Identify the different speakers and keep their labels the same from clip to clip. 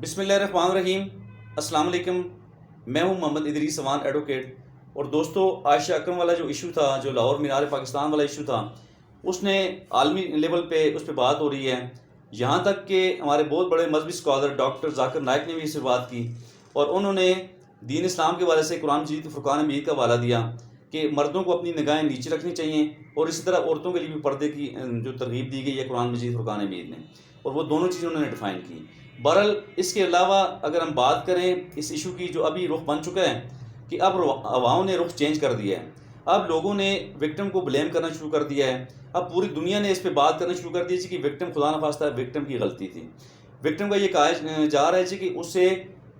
Speaker 1: بسم اللہ الرحمن الرحیم۔ السلام علیکم، میں ہوں محمد ادریس سوان ایڈوکیٹ۔ اور دوستو، عائشہ اکرم والا جو ایشو تھا، جو لاہور مینار پاکستان والا ایشو تھا، اس نے عالمی لیول پہ اس پہ بات ہو رہی ہے، یہاں تک کہ ہمارے بہت بڑے مذہبی اسکالر ڈاکٹر ذاکر نائک نے بھی اس سے بات کی، اور انہوں نے دین اسلام کے حوالے سے قرآن مجید فرقان حمید کا حوالہ دیا کہ مردوں کو اپنی نگاہیں نیچے رکھنی چاہیے، اور اسی طرح عورتوں کے لیے بھی پردے کی جو ترغیب دی گئی ہے قرآن مجید فرقان حمید نے، اور وہ دونوں چیزیں انہوں نے ڈیفائن کی۔ بہرحال اس کے علاوہ اگر ہم بات کریں اس ایشو کی، جو ابھی رخ بن چکا ہے کہ اب عوام نے رخ چینج کر دیا ہے، اب لوگوں نے وکٹم کو بلیم کرنا شروع کر دیا ہے، اب پوری دنیا نے اس پہ بات کرنا شروع کر دی کہ وکٹم خدا نخواستہ وکٹم کی غلطی تھی۔ وکٹم کا یہ کہا جا رہا ہے کہ اس سے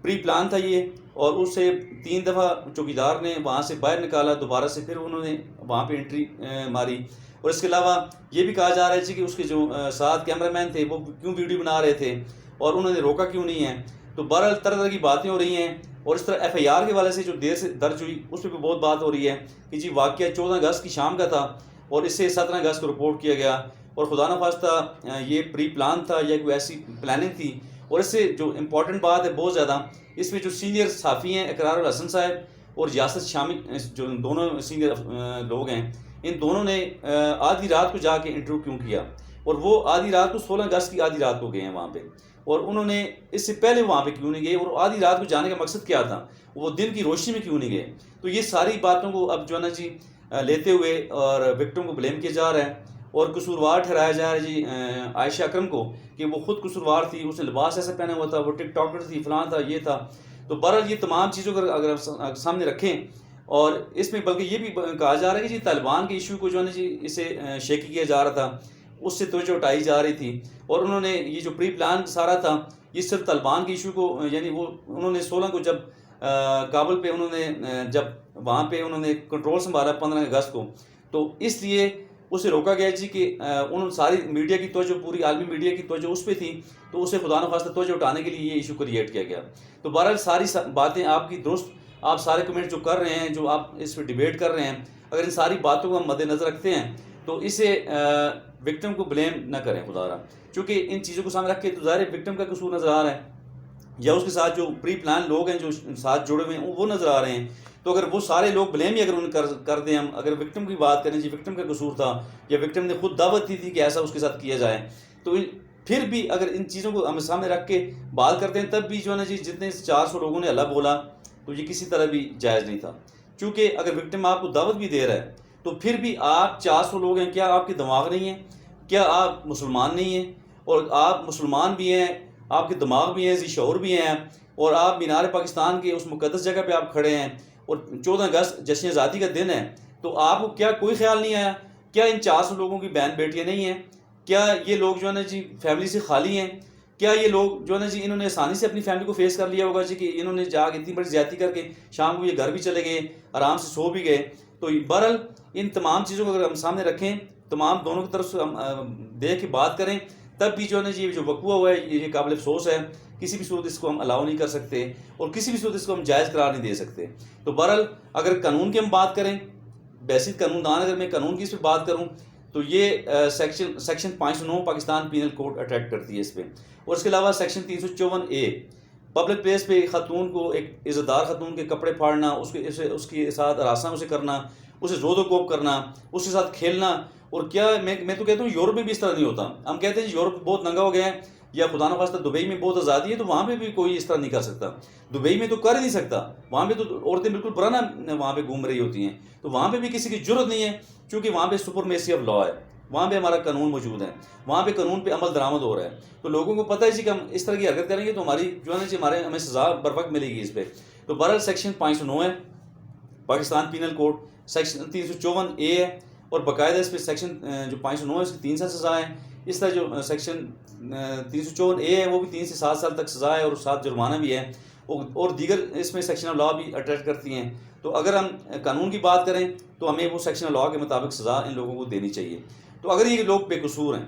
Speaker 1: پری پلان تھا یہ، اور اس سے 3 دفعہ چوکیدار نے وہاں سے باہر نکالا، دوبارہ سے پھر انہوں نے وہاں پہ انٹری ماری، اور اس کے علاوہ یہ بھی کہا جا رہا ہے کہ اس کے جو ساتھ کیمرہ مین تھے وہ کیوں ویڈیو بنا رہے تھے اور انہوں نے روکا کیوں نہیں ہے۔ تو بہرحال طرح طرح کی باتیں ہو رہی ہیں، اور اس طرح ایف آئی آر کے حوالے سے جو دیر سے درج ہوئی اس پہ بھی بہت بات ہو رہی ہے کہ جی واقعہ 14 اگست کی شام کا تھا، اور اس سے 17 اگست کو رپورٹ کیا گیا، اور خدا نخواستہ یہ پری پلان تھا یا کوئی ایسی پلاننگ تھی۔ اور اس سے جو امپورٹنٹ بات ہے بہت زیادہ، اس میں جو سینئر صحافی ہیں اقرار الحسن صاحب اور یاسر شامل، جو دونوں سینئر لوگ ہیں، ان دونوں نے آدھی رات کو جا کے انٹرویو کیوں کیا، اور وہ آدھی رات کو 16 اگست کی آدھی رات کو گئے ہیں وہاں پہ، اور انہوں نے اس سے پہلے وہاں پہ کیوں نہیں گئے، اور آدھی رات کو جانے کا مقصد کیا تھا، وہ دن کی روشنی میں کیوں نہیں گئے۔ تو یہ ساری باتوں کو اب جو ہے نا جی لیتے ہوئے اور وکٹم کو بلیم کیا جا رہا ہے، اور قصوروار ٹھہرایا جا رہا ہے جی عائشہ اکرم کو کہ وہ خود قصوروار تھی، اس نے لباس ایسا پہنا ہوا تھا، وہ ٹک ٹاکر تھی، فلاں تھا، یہ تھا۔ تو بہرحال یہ تمام چیزوں کو اگر سامنے رکھیں، اور اس میں بلکہ یہ بھی کہا جا رہا ہے کہ جی طالبان کے ایشو کو جو ہے نا جی اسے شیک کیا جا رہا تھا، اس سے توجہ اٹھائی جا رہی تھی، اور انہوں نے یہ جو پری پلان سارا تھا یہ صرف طالبان کے ایشو کو، یعنی وہ انہوں نے 16 کو جب کابل پہ انہوں نے جب وہاں پہ انہوں نے کنٹرول سنبھالا 15 اگست کو، تو اس لیے اسے روکا گیا جی کہ انہوں ساری میڈیا کی توجہ، پوری عالمی میڈیا کی توجہ اس پہ تھی، تو اسے خدا نخواستہ توجہ اٹھانے کے لیے یہ ایشو کریٹ کیا گیا۔ تو بہرحال ساری باتیں آپ کی درست، آپ سارے کمنٹ جو کر رہے ہیں، جو آپ اس پہ ڈیبیٹ کر رہے ہیں، اگر ان ساری باتوں کو ہم مد نظر رکھتے ہیں تو اسے وکٹم کو بلیم نہ کریں خدا را، چونکہ ان چیزوں کو سامنے رکھ کے تو ظاہر وکٹم کا قصور نظر آ رہا ہے، یا اس کے ساتھ جو پری پلان لوگ ہیں جو ساتھ جڑے ہوئے ہیں وہ نظر آ رہے ہیں۔ تو اگر وہ سارے لوگ بلیم ہی اگر ان کر دیں، ہم اگر وکٹم کی بات کریں جی وکٹم کا قصور تھا، یا وکٹم نے خود دعوت دی تھی کہ ایسا اس کے ساتھ کیا جائے، تو پھر بھی اگر ان چیزوں کو ہم سامنے رکھ کے بات کرتے ہیں، تب بھی جو ہے نا جی جتنے 400 لوگوں نے اللہ بولا تو یہ کسی طرح بھی جائز نہیں تھا، چونکہ اگر وکٹم آپ کو دعوت بھی دے رہا ہے تو پھر بھی آپ 400 لوگ ہیں، کیا آپ کے دماغ نہیں ہیں؟ کیا آپ مسلمان نہیں ہیں؟ اور آپ مسلمان بھی ہیں، آپ کے دماغ بھی ہیں، ذی شعور بھی ہیں، اور آپ مینار پاکستان کے اس مقدس جگہ پہ آپ کھڑے ہیں، اور 14 اگست جشن آزادی کا دن ہے، تو آپ کو کیا کوئی خیال نہیں آیا؟ کیا ان 400 لوگوں کی بہن بیٹیاں نہیں ہیں؟ کیا یہ لوگ جو ہے نا جی فیملی سے خالی ہیں؟ کیا یہ لوگ جو ہے نا جی انہوں نے آسانی سے اپنی فیملی کو فیس کر لیا ہوگا جی کہ انہوں نے جا کے اتنی بڑی زیادتی کر کے شام کو یہ گھر بھی چلے گئے، آرام سے سو بھی گئے؟ تو بہرحال ان تمام چیزوں کو اگر ہم سامنے رکھیں، تمام دونوں کی طرف سے ہم دیکھ کے بات کریں، تب بھی جو ہے نا جی جو وقوع ہوا ہے یہ قابل افسوس ہے، کسی بھی صورت اس کو ہم الاؤ نہیں کر سکتے، اور کسی بھی صورت اس کو ہم جائز قرار نہیں دے سکتے۔ تو بہرحال اگر قانون کی ہم بات کریں، بیسک قانون دان اگر میں قانون کی اس پہ بات کروں، تو یہ section 509 Pakistan panel code attract کرتی ہے اس پہ، اور اس کے علاوہ سیکشن 354A پبلک پلیس پہ خاتون کو، ایک عزت دار خاتون کے کپڑے پھاڑنا، اس کے ساتھ ہراساں اسے کرنا، اسے زود و کوب کرنا، اس کے ساتھ کھیلنا، اور کیا میں تو کہتا ہوں یورپ میں بھی اس طرح نہیں ہوتا۔ ہم کہتے ہیں یورپ بہت ننگا ہو گیا ہے، یا خدا نخواستہ دبئی میں بہت آزادی ہے، تو وہاں پہ بھی کوئی اس طرح نہیں کر سکتا، دبئی میں تو کر ہی نہیں سکتا، وہاں پہ تو عورتیں بالکل پرانا وہاں پہ گھوم رہی ہوتی ہیں، تو وہاں پہ بھی کسی کی جرت نہیں ہے، کیونکہ وہاں پہ سپرمیسی آف لا ہے، وہاں پہ ہمارا قانون موجود ہے، وہاں پہ قانون پہ عمل درآمد ہو رہا ہے، تو لوگوں کو پتہ ہے جی کہ ہم اس طرح کی حرکت کریں گے تو ہماری جو ہے نا جی ہمیں سزا بر وقت ملے گی اس پہ۔ تو بہرحال سیکشن 509 ہے Pakistan panel code, section 354A ہے، اور باقاعدہ اس پہ سیکشن جو 509 ہے اس کی 3 سال سزا ہے۔ اس طرح جو سیکشن 354A ہے وہ بھی 3 سے 7 سال تک سزا ہے، اور ساتھ جرمانہ بھی ہے، اور دیگر اس میں سیکشن آف لا بھی اٹیچ کرتی ہیں۔ تو اگر ہم قانون کی بات کریں تو ہمیں وہ سیکشن آف لا کے مطابق سزا ان لوگوں کو دینی چاہیے۔ تو اگر یہ لوگ بے قصور ہیں،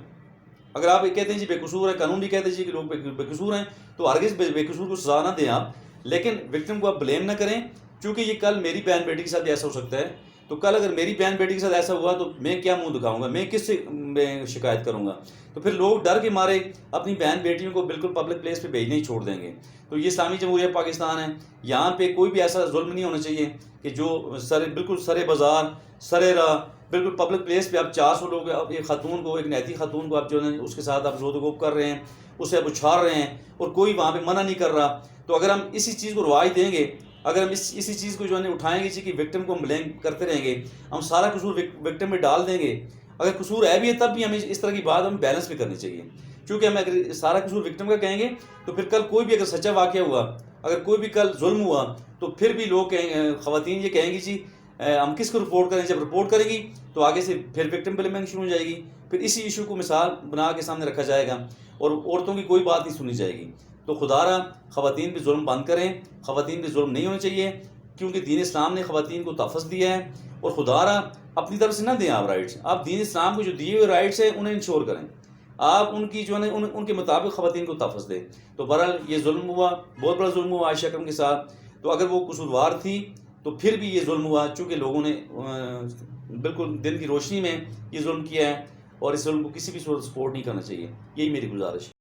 Speaker 1: اگر آپ کہتے ہیں جی بے قصور ہے، قانون بھی کہتے ہیں جی کہ لوگ بے قصور ہیں، تو ہرگز بے قصور کو سزا نہ دیں آپ، لیکن وکٹم کو آپ بلیم نہ کریں، چونکہ یہ کل میری بہن بیٹی کے ساتھ ایسا ہو سکتا ہے، تو کل اگر میری بہن بیٹی کے ساتھ ایسا ہوا تو میں کیا منہ دکھاؤں گا, میں کس سے میں شکایت کروں گا؟ تو پھر لوگ ڈر کے مارے اپنی بہن بیٹیوں کو بالکل پبلک پلیس پہ بھیجنے ہی چھوڑ دیں گے. تو یہ اسلامی جمہوریہ پاکستان ہے, یہاں پہ کوئی بھی ایسا ظلم نہیں ہونا چاہیے کہ جو بالکل سرے بازار سرے راہ بالکل پبلک پلیس پہ آپ 400 لوگ اب ایک خاتون کو, ایک نیتی خاتون کو آپ جو ہے اس کے ساتھ آپ زود و گوب کر رہے ہیں, اسے آپ اچھال رہے ہیں اور کوئی وہاں پہ منع نہیں کر رہا. تو اگر ہم اسی چیز کو رواج دیں گے, اگر ہم اسی چیز کو جو ہے اٹھائیں گے کہ وکٹم کو بلیم کرتے رہیں گے, ہم سارا قصور وکٹم میں ڈال دیں گے. اگر قصور ہے بھی ہے تب بھی ہمیں اس طرح کی بات ہمیں بیلنس بھی کرنی چاہیے, کیونکہ ہم اگر سارا قصور وکٹم کا کہیں گے تو پھر کل کوئی بھی اگر سچا واقعہ ہوا, اگر کوئی بھی کل ظلم ہوا تو پھر بھی لوگ خواتین یہ کہیں گی جی ہم کس کو رپورٹ کریں. جب رپورٹ کرے گی تو آگے سے پھر وکٹم بلیمنگ شروع ہو جائے گی, پھر اسی ایشو کو مثال بنا کے سامنے رکھا جائے گا اور عورتوں کی کوئی بات نہیں سنی جائے گی. تو خدا را خواتین پہ ظلم بند کریں, خواتین پہ ظلم نہیں ہونا چاہیے, کیونکہ دین اسلام نے خواتین کو تحفظ دیا ہے. اور خدا را اپنی طرف سے نہ دیں آپ رائٹس, آپ دین اسلام کو جو دیے ہوئے رائٹس ہیں انہیں انشور کریں, آپ ان کی جو ہے ان کے مطابق خواتین کو تحفظ دیں. تو بہرحال یہ ظلم ہوا, بہت بڑا ظلم ہوا عائشہ اکرم کے ساتھ. تو اگر وہ قصوروار تھی تو پھر بھی یہ ظلم ہوا, چونکہ لوگوں نے بالکل دن کی روشنی میں یہ ظلم کیا ہے, اور اس ظلم کو کسی بھی صورت سپورٹ نہیں کرنا چاہیے. یہی میری گزارش ہے.